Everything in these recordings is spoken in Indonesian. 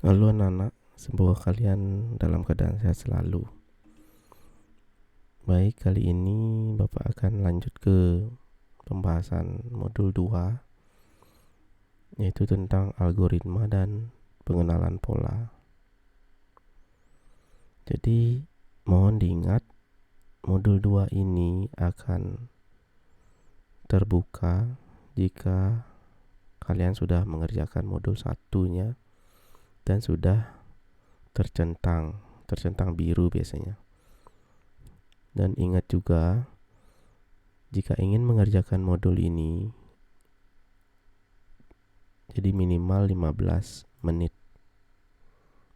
Halo anak-anak, semoga kalian dalam keadaan sehat selalu. Baik, kali ini Bapak akan lanjut ke pembahasan modul 2, yaitu tentang algoritma dan pengenalan pola. Jadi, mohon diingat, modul 2 ini akan terbuka jika kalian sudah mengerjakan modul 1-nya dan sudah tercentang biru biasanya. Dan ingat juga, jika ingin mengerjakan modul ini, jadi minimal 15 menit.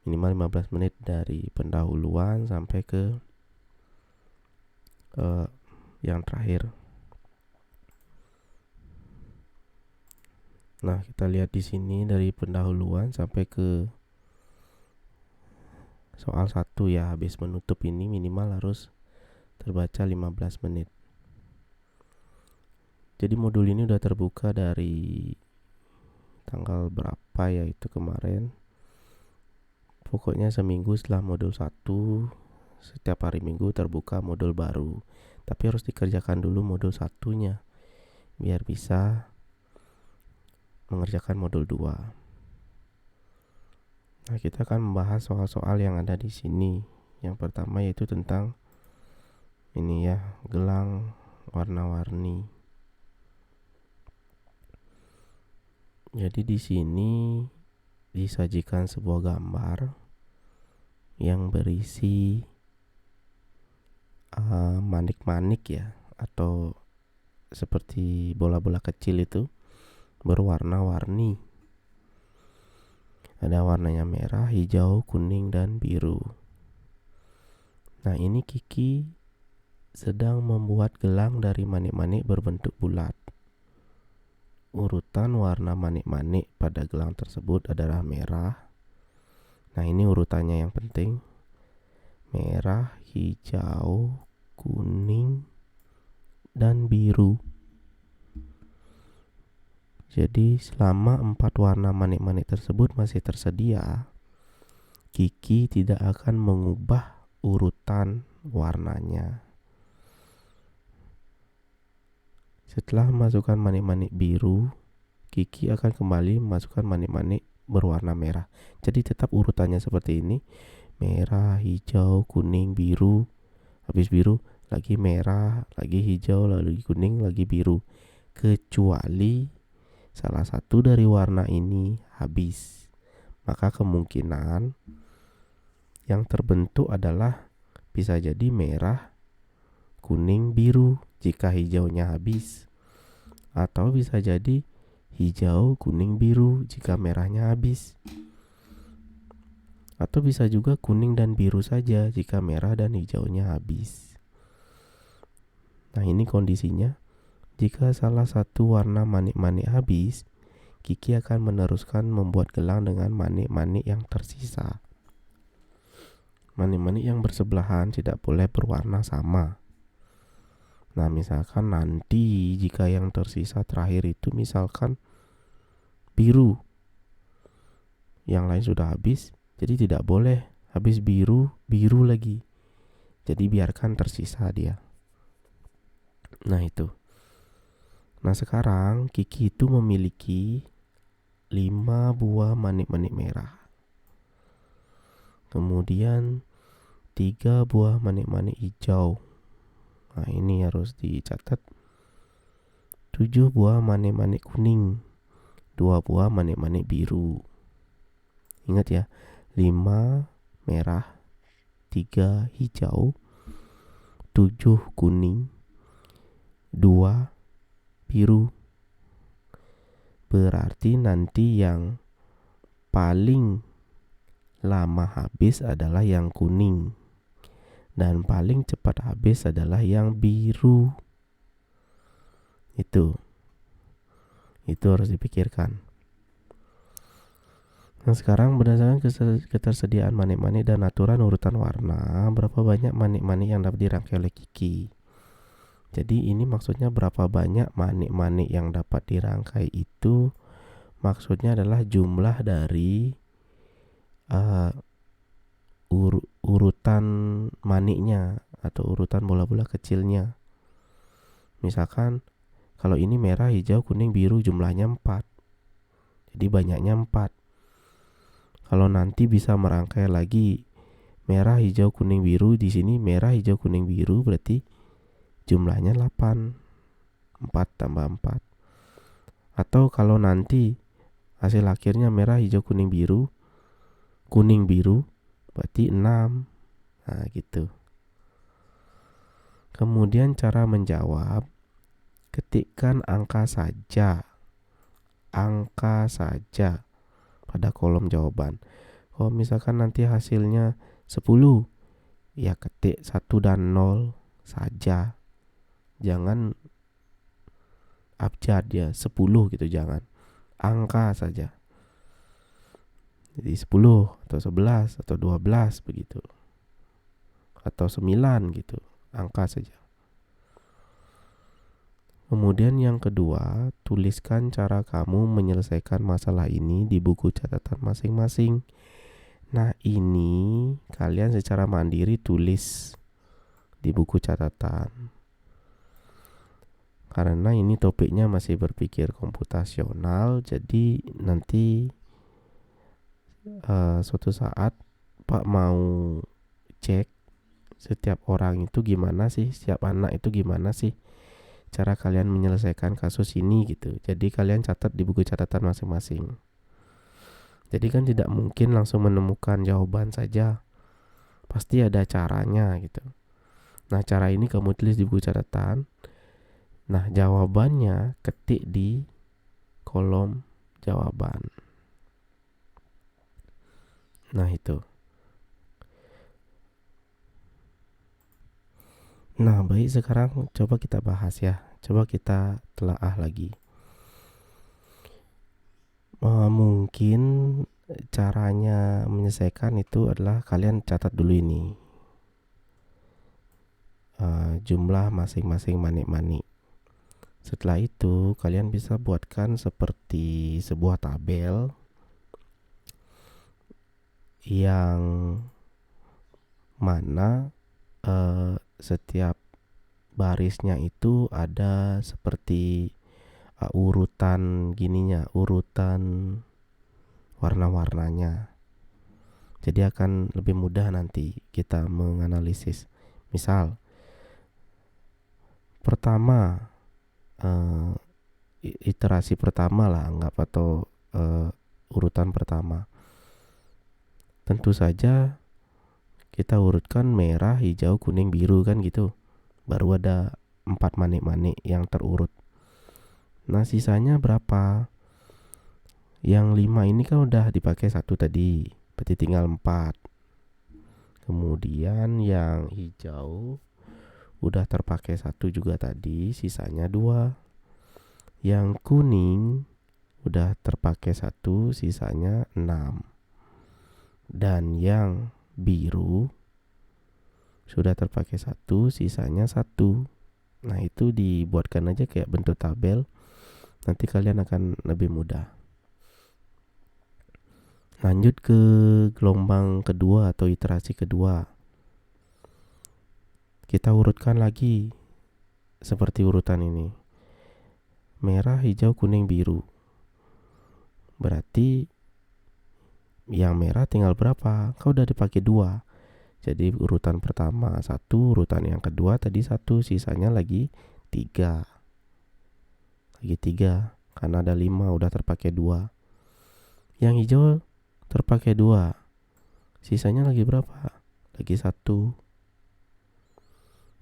Minimal 15 menit dari pendahuluan sampai ke yang terakhir. Nah, kita lihat di sini dari pendahuluan sampai ke soal 1 ya, habis menutup ini minimal harus terbaca 15 menit. Jadi modul ini udah terbuka dari tanggal berapa ya, itu kemarin. Pokoknya seminggu setelah modul 1, setiap hari Minggu terbuka modul baru. Tapi harus dikerjakan dulu modul 1-nya biar bisa mengerjakan modul 2. Nah, kita akan membahas soal-soal yang ada di sini. Yang pertama yaitu tentang ini ya, gelang warna-warni. Jadi di sini disajikan sebuah gambar yang berisi manik-manik ya, atau seperti bola-bola kecil itu berwarna-warni. Ada warnanya merah, hijau, kuning, dan biru. Nah, ini Kiki sedang membuat gelang dari manik-manik berbentuk bulat. Urutan warna manik-manik pada gelang tersebut adalah merah. Nah, ini urutannya yang penting. Merah, hijau, kuning, dan biru. Jadi selama 4 warna manik-manik tersebut masih tersedia, Kiki tidak akan mengubah urutan warnanya. Setelah memasukkan manik-manik biru, Kiki akan kembali memasukkan manik-manik berwarna merah. Jadi tetap urutannya seperti ini. Merah, hijau, kuning, biru. Habis biru, lagi merah, lagi hijau, lagi kuning, lagi biru. Kecuali salah satu dari warna ini habis. Maka kemungkinan yang terbentuk adalah bisa jadi merah, kuning, biru jika hijaunya habis, atau bisa jadi hijau, kuning, biru jika merahnya habis, atau bisa juga kuning dan biru saja jika merah dan hijaunya habis. Nah, ini kondisinya. Jika salah satu warna manik-manik habis, Kiki akan meneruskan membuat gelang dengan manik-manik yang tersisa. Manik-manik yang bersebelahan tidak boleh berwarna sama. Nah, misalkan nanti jika yang tersisa terakhir itu misalkan biru, yang lain sudah habis, jadi tidak boleh habis biru, biru lagi. Jadi biarkan tersisa dia. Nah, itu. Nah, sekarang Kiki itu memiliki 5 buah manik-manik merah. Kemudian 3 buah manik-manik hijau. Nah, ini harus dicatat. 7 buah manik-manik kuning, 2 buah manik-manik biru. Ingat ya, 5 merah, 3 hijau, 7 kuning, 2 biru. Berarti nanti yang paling lama habis adalah yang kuning, dan paling cepat habis adalah yang biru. Itu harus dipikirkan. Nah, sekarang berdasarkan ketersediaan manik-manik dan aturan urutan warna, berapa banyak manik-manik yang dapat dirangkai oleh Kiki? Jadi ini maksudnya berapa banyak manik-manik yang dapat dirangkai itu maksudnya adalah jumlah dari uh, urutan maniknya atau urutan bola-bola kecilnya. Misalkan kalau ini merah, hijau, kuning, biru jumlahnya 4. Jadi banyaknya 4. Kalau nanti bisa merangkai lagi merah, hijau, kuning, biru, di sini merah, hijau, kuning, biru berarti jumlahnya 8. 4 tambah 4. Atau kalau nanti hasil akhirnya merah, hijau, kuning, biru, berarti 6. Nah, gitu. Kemudian cara menjawab, ketikkan angka saja pada kolom jawaban. Kalau misalkan nanti hasilnya 10, ya ketik 1 dan 0 saja. Jangan abjad ya, 10 gitu, jangan. Angka saja. Jadi 10 atau 11 atau 12 begitu. Atau 9 gitu. Angka saja. Kemudian yang kedua, tuliskan cara kamu menyelesaikan masalah ini di buku catatan masing-masing. Nah, ini kalian secara mandiri tulis di buku catatan. Karena ini topiknya masih berpikir komputasional, jadi nanti suatu saat Pak mau cek setiap orang itu gimana sih, setiap anak itu gimana sih cara kalian menyelesaikan kasus ini gitu. Jadi kalian catat di buku catatan masing-masing. Jadi kan tidak mungkin langsung menemukan jawaban saja, pasti ada caranya gitu. Nah, cara ini kamu tulis di buku catatan. Nah, jawabannya ketik di kolom jawaban. Nah, itu. Nah, baik, sekarang coba kita bahas ya. Coba kita telaah lagi. Mungkin caranya menyelesaikan itu adalah kalian catat dulu ini. Jumlah masing-masing manik-manik. Setelah itu kalian bisa buatkan seperti sebuah tabel yang mana setiap barisnya itu ada seperti urutan gininya, urutan warna-warnanya. Jadi akan lebih mudah nanti kita menganalisis. Misal pertama, iterasi pertama lah anggap, atau urutan pertama. Tentu saja kita urutkan merah, hijau, kuning, biru kan gitu. Baru ada 4 manik-manik yang terurut. Nah, sisanya berapa? Yang 5 ini kan udah dipakai 1 tadi, berarti tinggal 4. Kemudian yang hijau udah terpakai 1 juga tadi, sisanya 2. Yang kuning udah terpakai 1, sisanya 6. Dan yang biru sudah terpakai 1, sisanya 1. Nah, itu dibuatkan aja kayak bentuk tabel. Nanti kalian akan lebih mudah. Lanjut ke gelombang kedua atau iterasi kedua. Kita urutkan lagi seperti urutan ini. Merah, hijau, kuning, biru. Berarti yang merah tinggal berapa? Kau udah dipakai 2. Jadi urutan pertama 1, urutan yang kedua tadi 1, sisanya lagi 3. Lagi 3 karena ada 5 udah terpakai 2. Yang hijau terpakai 2. Sisanya lagi berapa? Lagi 1.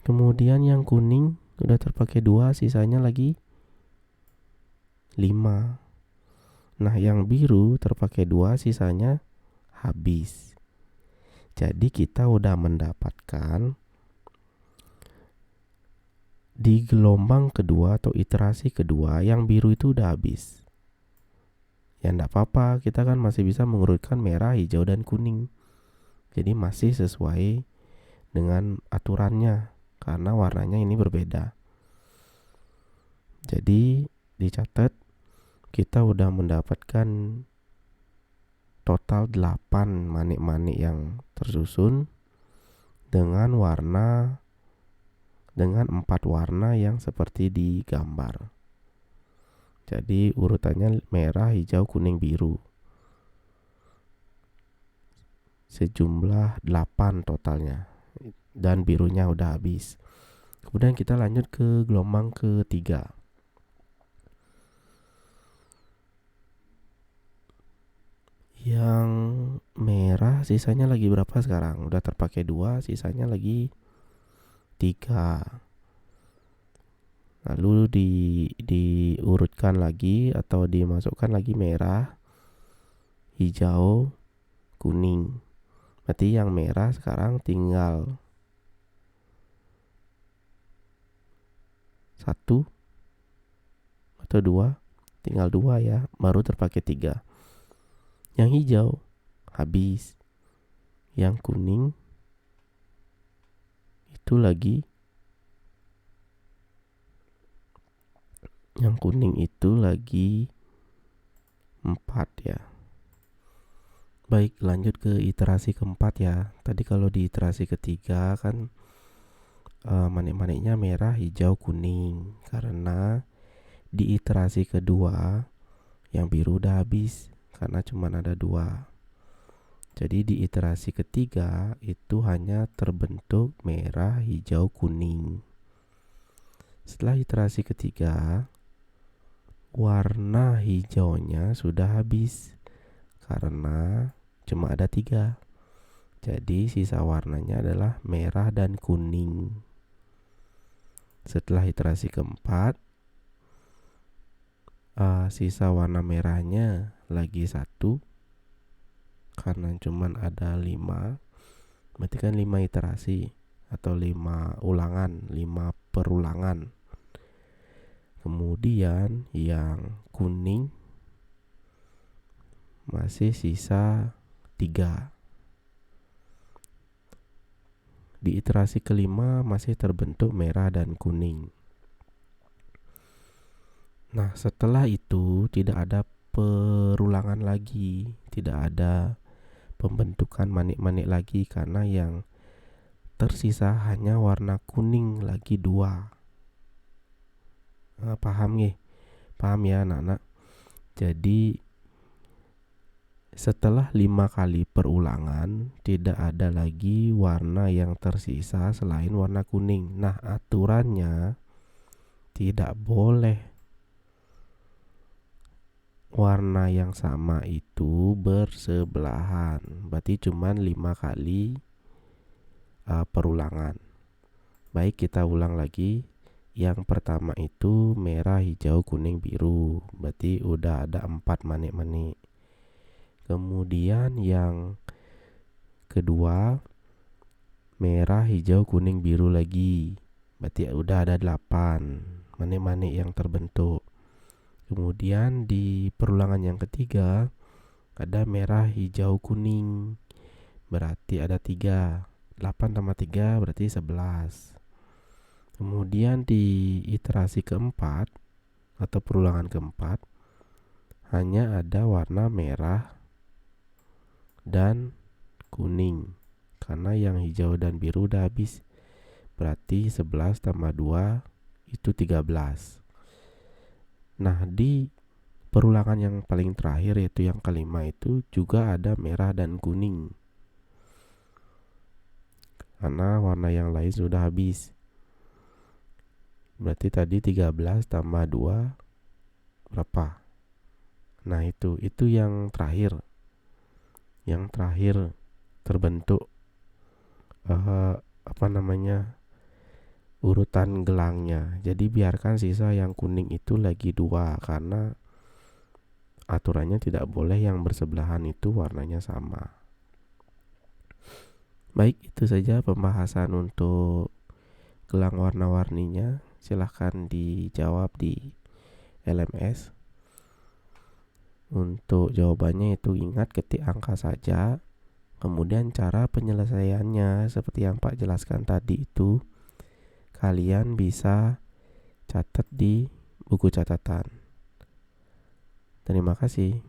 Kemudian yang kuning udah terpakai 2, sisanya lagi 5. Nah, yang biru terpakai 2, sisanya habis. Jadi kita udah mendapatkan di gelombang kedua atau iterasi kedua yang biru itu udah habis. Ya enggak apa-apa, kita kan masih bisa mengurutkan merah, hijau, dan kuning. Jadi masih sesuai dengan aturannya karena warnanya ini berbeda. Jadi dicatat kita udah mendapatkan total 8 manik-manik yang tersusun dengan 4 warna yang seperti di gambar. Jadi urutannya merah, hijau, kuning, biru. Sejumlah 8 totalnya. Dan birunya udah habis. Kemudian kita lanjut ke gelombang ketiga. Yang merah sisanya lagi berapa sekarang? Udah terpakai 2, sisanya lagi 3. Lalu diurutkan lagi atau dimasukkan lagi merah, hijau, kuning. Berarti yang merah sekarang tinggal 1 atau 2, tinggal 2 ya, baru terpakai 3. Yang hijau habis. Yang kuning itu lagi 4 ya. Baik, lanjut ke iterasi keempat ya. Tadi kalau di iterasi ketiga kan manik-maniknya merah, hijau, kuning. Karena di iterasi kedua yang biru udah habis karena cuma ada 2. Jadi di iterasi ketiga itu hanya terbentuk merah, hijau, kuning. Setelah iterasi ketiga, warna hijaunya sudah habis karena cuma ada 3. Jadi sisa warnanya adalah merah dan kuning. Setelah iterasi keempat, sisa warna merahnya lagi 1 karena cuma ada 5. Berarti kan 5 iterasi atau 5 ulangan, 5 perulangan. Kemudian yang kuning masih sisa 3. Di iterasi kelima masih terbentuk merah dan kuning. Nah, setelah itu tidak ada perulangan lagi, tidak ada pembentukan manik-manik lagi karena yang tersisa hanya warna kuning lagi 2. Paham nih? Paham ya anak-anak? Jadi setelah 5 kali perulangan tidak ada lagi warna yang tersisa selain warna kuning. Nah, aturannya tidak boleh warna yang sama itu bersebelahan. Berarti cuma 5 kali perulangan. Baik, kita ulang lagi. Yang pertama itu merah, hijau, kuning, biru. Berarti udah ada 4 manik-manik. Kemudian yang kedua merah, hijau, kuning, biru lagi. Berarti udah ada 8 manik-manik yang terbentuk. Kemudian di perulangan yang ketiga ada merah, hijau, kuning. Berarti ada 3. 8 tambah 3 berarti 11. Kemudian di iterasi keempat atau perulangan keempat hanya ada warna merah dan kuning karena yang hijau dan biru udah habis. Berarti 11 tambah 2 itu 13. Nah, di perulangan yang paling terakhir yaitu yang kelima itu juga ada merah dan kuning karena warna yang lain sudah habis. Berarti tadi 13 tambah 2 berapa? Nah, itu yang terakhir. Yang terakhir terbentuk urutan gelangnya. Jadi biarkan sisa yang kuning itu lagi 2 karena aturannya tidak boleh yang bersebelahan itu warnanya sama. Baik, itu saja pembahasan untuk gelang warna-warninya. Silahkan dijawab di LMS. Untuk jawabannya itu ingat ketik angka saja. Kemudian cara penyelesaiannya seperti yang Pak jelaskan tadi itu kalian bisa catat di buku catatan. Terima kasih.